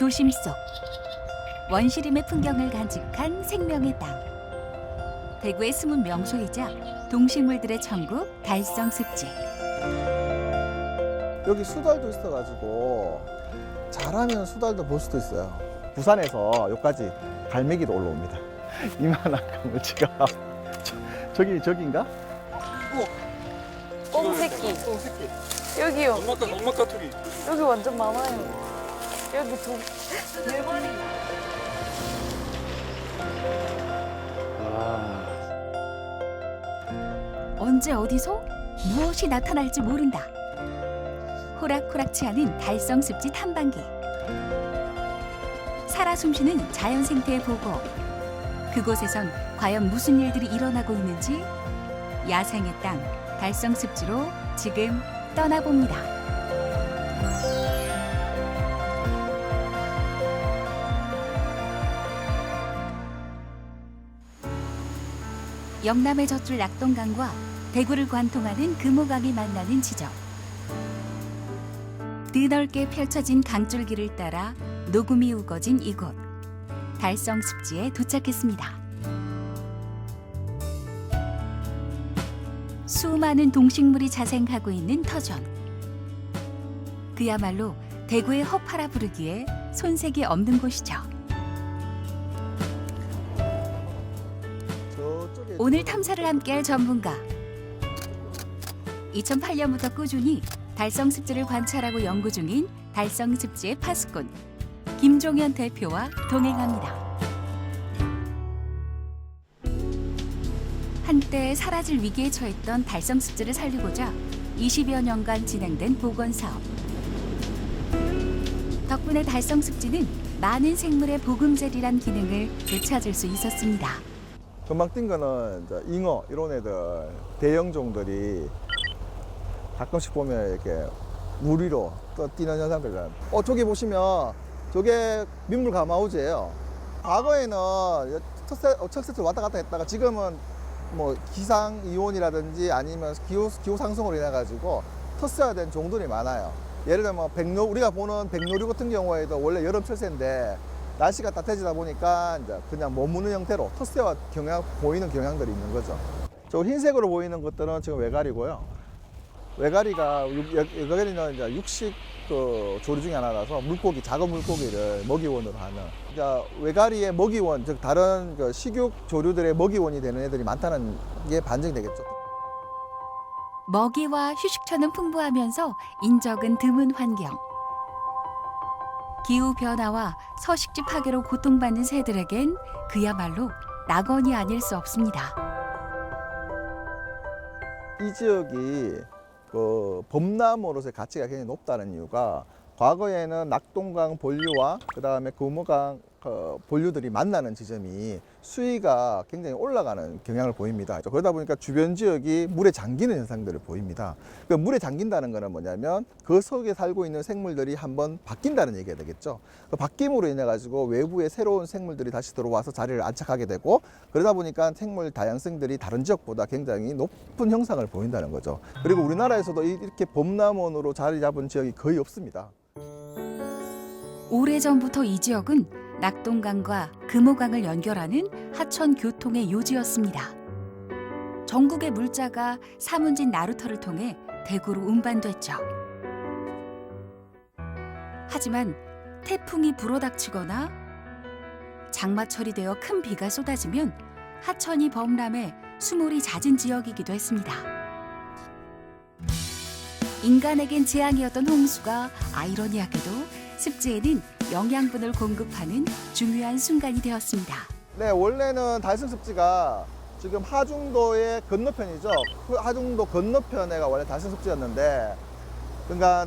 도심 속 원시림의 풍경을 간직한 생명의 땅. 대구의 숨은 명소이자 동식물들의 천국 달성습지. 여기 수달도 있어가지고 잘하면 수달도 볼 수도 있어요. 부산에서 여기까지 갈매기도 올라옵니다. 이만한 가물치가 저기인가? 꽁새끼. 여기요. 엄마 까투리. 여기 완전 많아요. 여기 네 마리. 언제 어디서 무엇이 나타날지 모른다. 호락호락치 않은 달성습지 탐방기. 살아 숨쉬는 자연 생태 보고. 그곳에선 과연 무슨 일들이 일어나고 있는지 야생의 땅 달성습지로 지금 떠나봅니다. 영남의 젖줄 낙동강과 대구를 관통하는 금호강이 만나는 지점. 드넓게 펼쳐진 강줄기를 따라 녹음이 우거진 이곳. 달성습지에 도착했습니다. 수많은 동식물이 자생하고 있는 터전. 그야말로 대구의 허파라 부르기에 손색이 없는 곳이죠. 오늘 탐사를 함께할 전문가. 2008년부터 꾸준히 달성습지를 관찰하고 연구 중인 달성습지의 파수꾼 김종현 대표와 동행합니다. 한때 사라질 위기에 처했던 달성습지를 살리고자 20여 년간 진행된 복원사업. 덕분에 달성습지는 많은 생물의 보금자리란 기능을 되찾을 수 있었습니다. 금방 뛴 거는 이제 잉어 이런 애들 대형종들이 가끔씩 보면 이렇게 물 위로 또 뛰는 현상들. 저기 보시면 저게 민물 가마우지예요. 과거에는 척세트 왔다 갔다 했다가 지금은 뭐 기상 이온이라든지 아니면 기후 상승으로 인해 가지고 텄어야된 종들이 많아요. 예를 들면 우리가 보는 백로류 같은 경우에도 원래 여름 철새인데 날씨가 따뜻해지다 보니까 이제 그냥 머무는 형태로 텃새와 보이는 경향들이 있는 거죠. 저 흰색으로 보이는 것들은 지금 외가리고요. 외가리가 외가리는 이제 육식 조류 중에 하나라서 물고기, 작은 물고기를 먹이원으로 하는. 그러니까 외가리의 먹이원, 즉 다른 식육 조류들의 먹이원이 되는 애들이 많다는 게 반증이 되겠죠. 먹이와 휴식처는 풍부하면서 인적은 드문 환경. 기후변화와 서식지 파괴로 고통받는 새들에겐 그야말로 낙원이 아닐 수 없습니다. 이 지역이 범람으로서의 가치가 굉장히 높다는 이유가 과거에는 낙동강 본류와 그다음에 금호강 본류들이 만나는 지점이 수위가 굉장히 올라가는 경향을 보입니다. 그러다 보니까 주변 지역이 물에 잠기는 현상들을 보입니다. 물에 잠긴다는 것은 뭐냐면 그 속에 살고 있는 생물들이 한번 바뀐다는 얘기가 되겠죠. 그 바뀜으로 인해 가지고 외부의 새로운 생물들이 다시 들어와서 자리를 안착하게 되고 그러다 보니까 생물 다양성들이 다른 지역보다 굉장히 높은 형상을 보인다는 거죠. 그리고 우리나라에서도 이렇게 범람원으로 자리 잡은 지역이 거의 없습니다. 오래전부터 이 지역은 낙동강과 금호강을 연결하는 하천 교통의 요지였습니다. 전국의 물자가 사문진 나루터를 통해 대구로 운반됐죠. 하지만 태풍이 불어닥치거나 장마철이 되어 큰 비가 쏟아지면 하천이 범람해 수몰이 잦은 지역이기도 했습니다. 인간에겐 재앙이었던 홍수가 아이러니하게도 습지에는 영양분을 공급하는 중요한 순간이 되었습니다. 네, 원래는 달성습지가 지금 하중도의 건너편이죠. 그 하중도 건너편에가 원래 달성습지였는데, 그러니까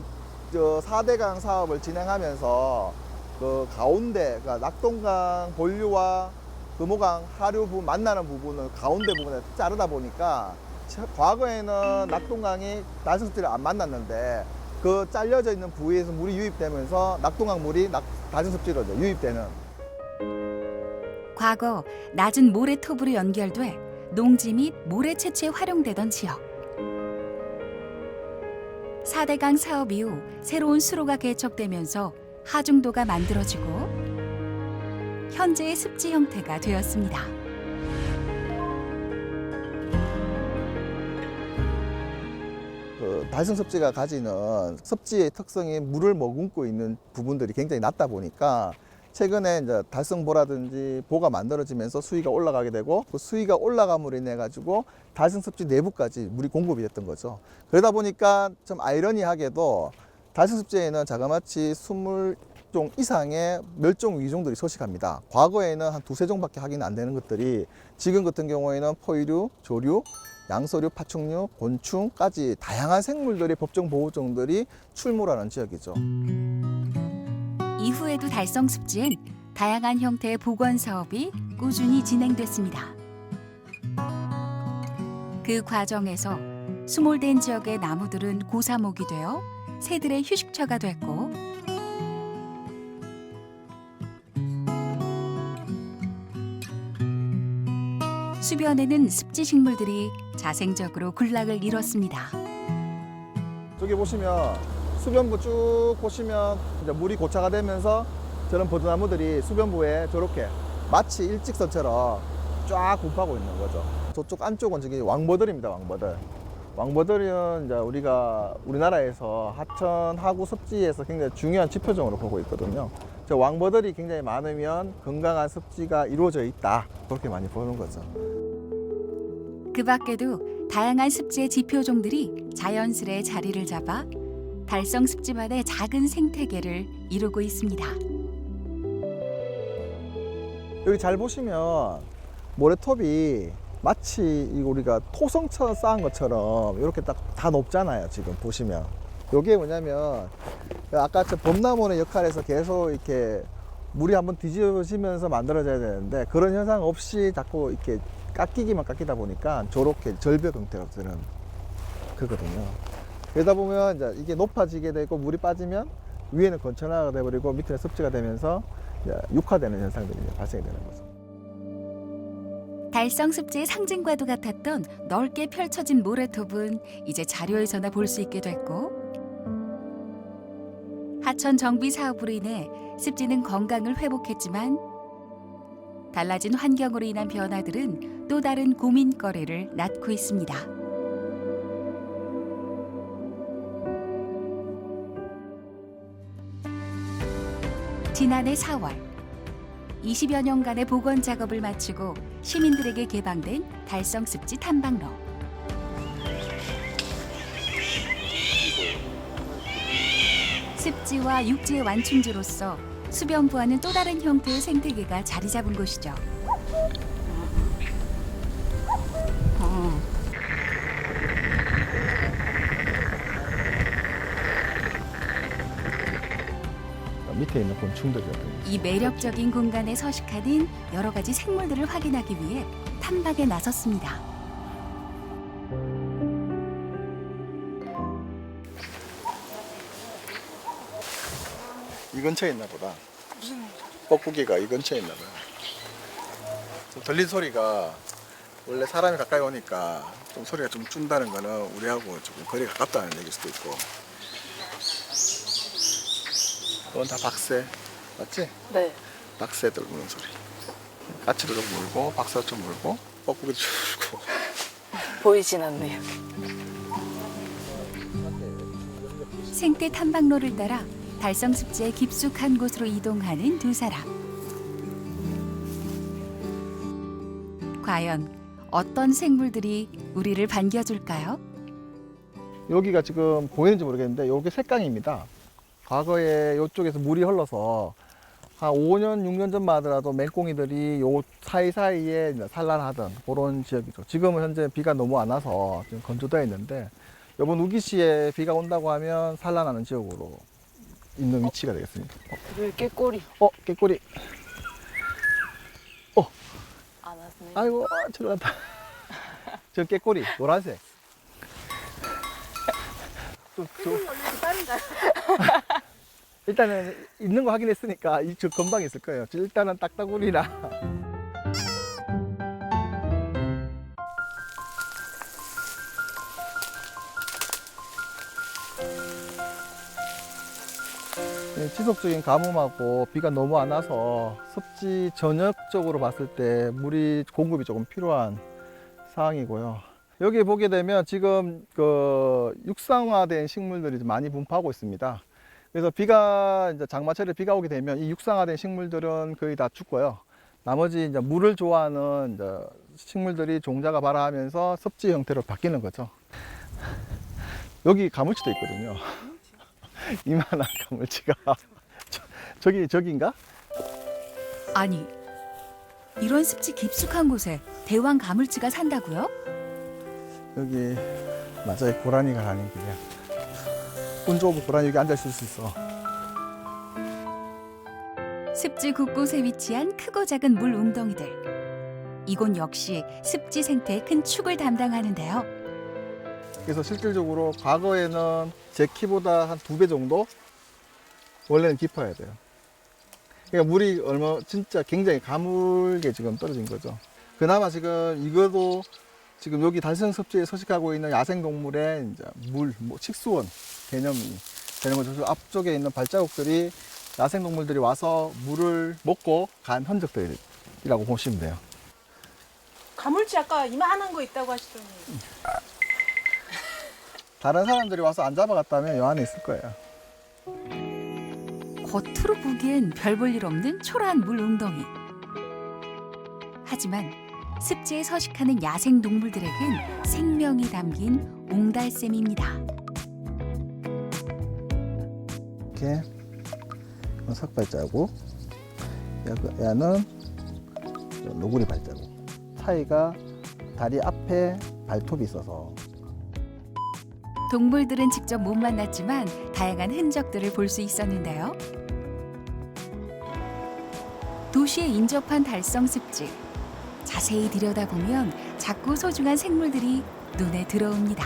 4대강 사업을 진행하면서 그 가운데, 그러니까 낙동강 본류와 금호강 하류 부분 만나는 부분을 가운데 부분에 자르다 보니까 과거에는 낙동강이 달성습지를 안 만났는데 그 잘려져 있는 부위에서 물이 유입되면서 낙동강 물이 달성습지로 유입되는. 과거 낮은 모래톱으로 연결돼 농지 및 모래 채취에 활용되던 지역. 4대강 사업 이후 새로운 수로가 개척되면서 하중도가 만들어지고 현재의 습지 형태가 되었습니다. 그 달성 습지가 가지는 습지의 특성이 물을 머금고 있는 부분들이 굉장히 낮다 보니까 최근에 이제 달성보라든지 보가 만들어지면서 수위가 올라가게 되고 그 수위가 올라감으로 인해 가지고 달성 습지 내부까지 물이 공급이 됐던 거죠. 그러다 보니까 좀 아이러니하게도 달성 습지에는 자그마치 20종 이상의 멸종 위종들이 서식합니다. 과거에는 한 두세 종밖에 확인 안 되는 것들이 지금 같은 경우에는 포유류, 조류, 양서류, 파충류, 곤충까지 다양한 생물들이 법정 보호종들이 출몰하는 지역이죠. 이후에도 달성 습지엔 다양한 형태의 복원 사업이 꾸준히 진행됐습니다. 그 과정에서 수몰된 지역의 나무들은 고사목이 되어 새들의 휴식처가 됐고 수변에는 습지 식물들이 자생적으로 군락을 이뤘습니다. 저기 보시면 수변부 쭉 보시면 이제 물이 고차가 되면서 저런 버드나무들이 수변부에 저렇게 마치 일직선처럼 쫙 분포하고 있는 거죠. 저쪽 안쪽은 저기 왕버들입니다. 왕버들. 왕버들은 이제 우리가 우리나라에서 하천 하구 습지에서 굉장히 중요한 지표종으로 보고 있거든요. 저 왕버들이 굉장히 많으면 건강한 습지가 이루어져 있다. 그렇게 많이 보는 거죠. 그 밖에도 다양한 습지의 지표종들이 자연스레 자리를 잡아 달성 습지만의 작은 생태계를 이루고 있습니다. 여기 잘 보시면 모래톱이 마치 우리가 토성처럼 쌓은 것처럼 이렇게 딱 다 높잖아요. 지금 보시면 이게 뭐냐면 아까 저 범나무의 역할에서 계속 이렇게 물이 한번 뒤집어지면서 만들어져야 되는데 그런 현상 없이 자꾸 이렇게 깎이기만 깎이다 보니까 저렇게 절벽 형태로 되는 거거든요. 그러다 보면 이제 이게 높아지게 되고 물이 빠지면 위에는 건천화가 돼버리고 밑에는 습지가 되면서 이제 육화되는 현상들이 발생이 되는 거죠. 달성 습지의 상징과도 같았던 넓게 펼쳐진 모래톱은 이제 자료에서나 볼 수 있게 됐고 하천 정비 사업으로 인해 습지는 건강을 회복했지만 달라진 환경으로 인한 변화들은 또 다른 고민거리를 낳고 있습니다. 지난해 4월 20여 년간의 복원 작업을 마치고 시민들에게 개방된 달성 습지 탐방로. 습지와 육지의 완충지로서 수변부와는 또 다른 형태의 생태계가 자리 잡은 곳이죠. 밑에 있는 곤충들이거든요. 이 매력적인 공간에 서식하는 여러 가지 생물들을 확인하기 위해 탐방에 나섰습니다. 이 근처에 있나 보다. 뻐꾸기가 이 근처에 있나 봐요. 들린 소리가 원래 사람이 가까이 오니까 좀 소리가 좀 준다는 거는 우리하고 조금 거리가 가깝다는 얘기일 수도 있고. 이건 다 박새 맞지? 네. 박새들 우는 소리. 까치도 좀 물고 박새도 좀 물고 뻐꾸기도 좀 물고. 보이진 않네요. 생태 탐방로를 따라 달성 습지의 깊숙한 곳으로 이동하는 두 사람. 과연 어떤 생물들이 우리를 반겨줄까요? 여기가 지금 보이는지 모르겠는데 여기 색강입니다. 과거에 이쪽에서 물이 흘러서 한 5년, 6년 전만 하더라도 맹꽁이들이 요 사이사이에 산란하던 그런 지역이죠. 지금은 현재 비가 너무 안 와서 지금 건조되어 있는데 이번 우기시에 비가 온다고 하면 산란하는 지역으로 있는 위치가 되겠습니다. 여기 깨꼬리. 깨꼬리. 안 왔네. 아이고, 들어갔다. 저 깨꼬리, 노란색. 다른가요? 일단은 있는 거 확인했으니까 저 건방에 있을 거예요. 일단은 딱따구리나. 지속적인 가뭄하고 비가 너무 안 와서 습지 전역적으로 봤을 때 물이 공급이 조금 필요한 상황이고요. 여기 보게 되면 지금 그 육상화된 식물들이 좀 많이 분포하고 있습니다. 그래서 비가 이제 장마철에 비가 오게 되면 이 육상화된 식물들은 거의 다 죽고요. 나머지 이제 물을 좋아하는 이제 식물들이 종자가 발화하면서 습지 형태로 바뀌는 거죠. 여기 가물치도 있거든요. 이만한 가물치가 저기인가? 아니, 이런 습지 깊숙한 곳에 대왕 가물치가 산다고요? 여기 맞아요. 고라니가 가는 길이야. 운 좋으면 고라니 여기 앉아 있을 수 있어. 습지 곳곳에 위치한 크고 작은 물 웅덩이들. 이곳 역시 습지 생태의 큰 축을 담당하는데요. 그래서 실질적으로 과거에는 제 키보다 한 2배 정도 원래는 깊어야 돼요. 그러니까 물이 진짜 굉장히 가물게 지금 떨어진 거죠. 그나마 지금 이것도 지금 여기 달성 습지에 서식하고 있는 야생동물의 이제 식수원 개념이 되는 거죠. 그 앞쪽에 있는 발자국들이 야생동물들이 와서 물을 먹고 간 흔적들이라고 보시면 돼요. 가물치 아까 이만한 거 있다고 하시더니. 다른 사람들이 와서 안 잡아갔다면 요 안에 있을 거예요. 겉으로 보기엔 별 볼 일 없는 초라한 물 웅덩이. 하지만 습지에 서식하는 야생 동물들에겐 생명이 담긴 옹달샘입니다. 이렇게 석발자국, 얘는 노구리 발자국. 차이가 다리 앞에 발톱이 있어서. 동물들은 직접 못 만났지만 다양한 흔적들을 볼 수 있었는데요. 도시에 인접한 달성 습지. 자세히 들여다보면 작고 소중한 생물들이 눈에 들어옵니다.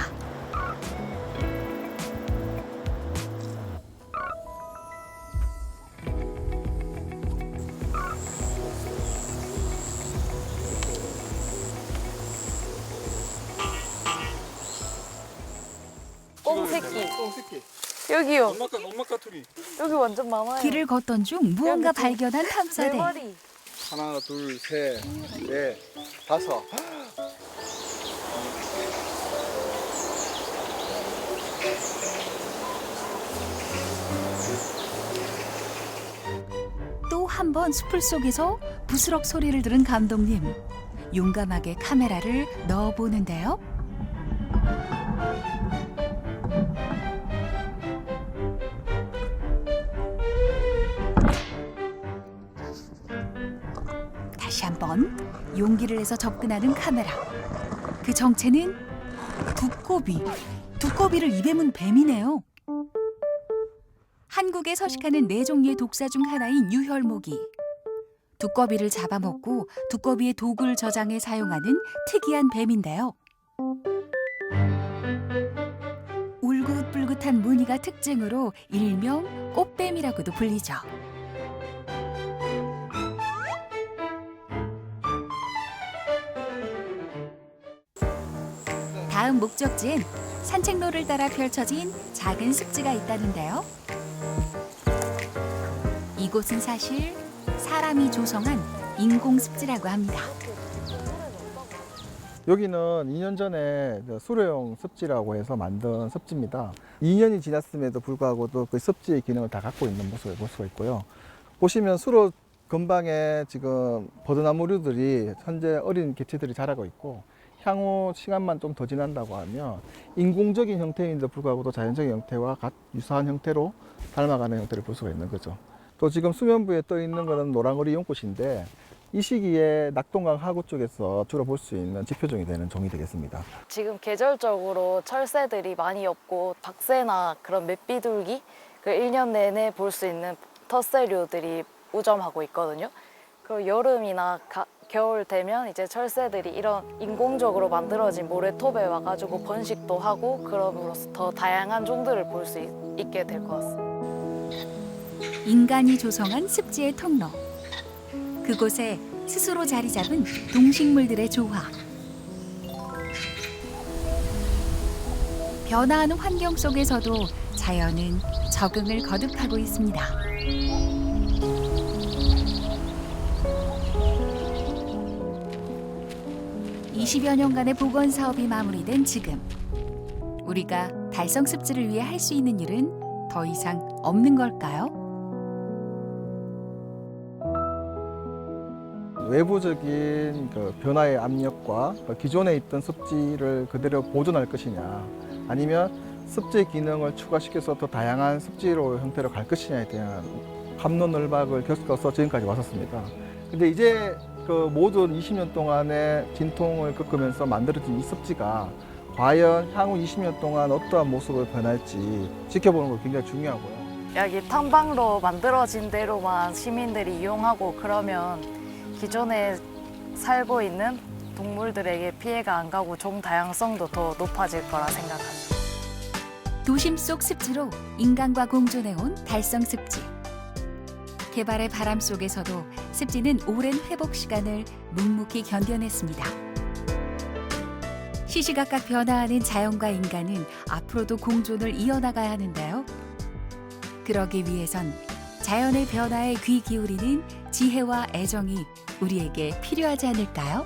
꽁새끼. 꽁새끼. 여기요. 엄마 까투리. 여기 완전 많아요. 길을 걷던 중 무언가 여기 좀 발견한 네 탐사대. 마리. 하나, 둘, 셋, 넷, 다섯. 또 한 번 숲을 속에서 부스럭 소리를 들은 감독님. 용감하게 카메라를 넣어보는데요. 다시 한번 용기를 내서 접근하는 카메라. 그 정체는 두꺼비. 두꺼비를 입에 문 뱀이네요. 한국에 서식하는 4종류의 독사 중 하나인 유혈모기. 두꺼비를 잡아먹고 두꺼비의 독을 저장해 사용하는 특이한 뱀인데요. 울긋불긋한 무늬가 특징으로 일명 꽃뱀이라고도 불리죠. 다음 목적지엔 산책로를 따라 펼쳐진 작은 습지가 있다는데요. 이곳은 사실 사람이 조성한 인공 습지라고 합니다. 여기는 2년 전에 수로용 습지라고 해서 만든 습지입니다. 2년이 지났음에도 불구하고도 그 습지의 기능을 다 갖고 있는 모습을 볼 수가 있고요. 보시면 수로 근방에 지금 버드나무류들이 현재 어린 개체들이 자라고 있고, 향후 시간만 좀 더 지난다고 하면 인공적인 형태인데도 불구하고도 자연적인 형태와 유사한 형태로 닮아가는 형태를 볼 수가 있는 거죠. 또 지금 수면부에 떠 있는 것은 노랑어리 용꽃인데, 이 시기에 낙동강 하구 쪽에서 주로 볼 수 있는 지표종이 되는 종이 되겠습니다. 지금 계절적으로 철새들이 많이 없고 박새나 그런 맷비둘기 그 1년 내내 볼 수 있는 텃새류들이 우점하고 있거든요. 그리고 여름이나 겨울 되면 이제 철새들이 이런 인공적으로 만들어진 모래톱에 와가지고 번식도 하고, 그럼으로써 더 다양한 종들을 볼 수 있게 될 것 같습니다. 인간이 조성한 습지의 통로. 그곳에 스스로 자리 잡은 동식물들의 조화. 변화하는 환경 속에서도 자연은 적응을 거듭하고 있습니다. (20여) 년간의 복원 사업이 마무리된 지금 우리가 달성 습지를 위해 할 수 있는 일은 더 이상 없는 걸까요? 외부적인 그 변화의 압력과 기존에 있던 습지를 그대로 보존할 것이냐, 아니면 습지 기능을 추가시켜서 더 다양한 습지로 형태로 갈 것이냐에 대한 갑론을박을 겪어서 지금까지 왔었습니다. 근데 이제 그 모든 20년 동안의 진통을 겪으면서 만들어진 이 습지가 과연 향후 20년 동안 어떠한 모습으로 변할지 지켜보는 거 굉장히 중요하고요. 여기 탐방로 만들어진 대로만 시민들이 이용하고 그러면 기존에 살고 있는 동물들에게 피해가 안 가고 종 다양성도 더 높아질 거라 생각합니다. 도심 속 습지로 인간과 공존해온 달성 습지. 개발의 바람 속에서도 습지는 오랜 회복 시간을 묵묵히 견뎌냈습니다. 시시각각 변화하는 자연과 인간은 앞으로도 공존을 이어나가야 하는데요. 그러기 위해선 자연의 변화에 귀 기울이는 지혜와 애정이 우리에게 필요하지 않을까요?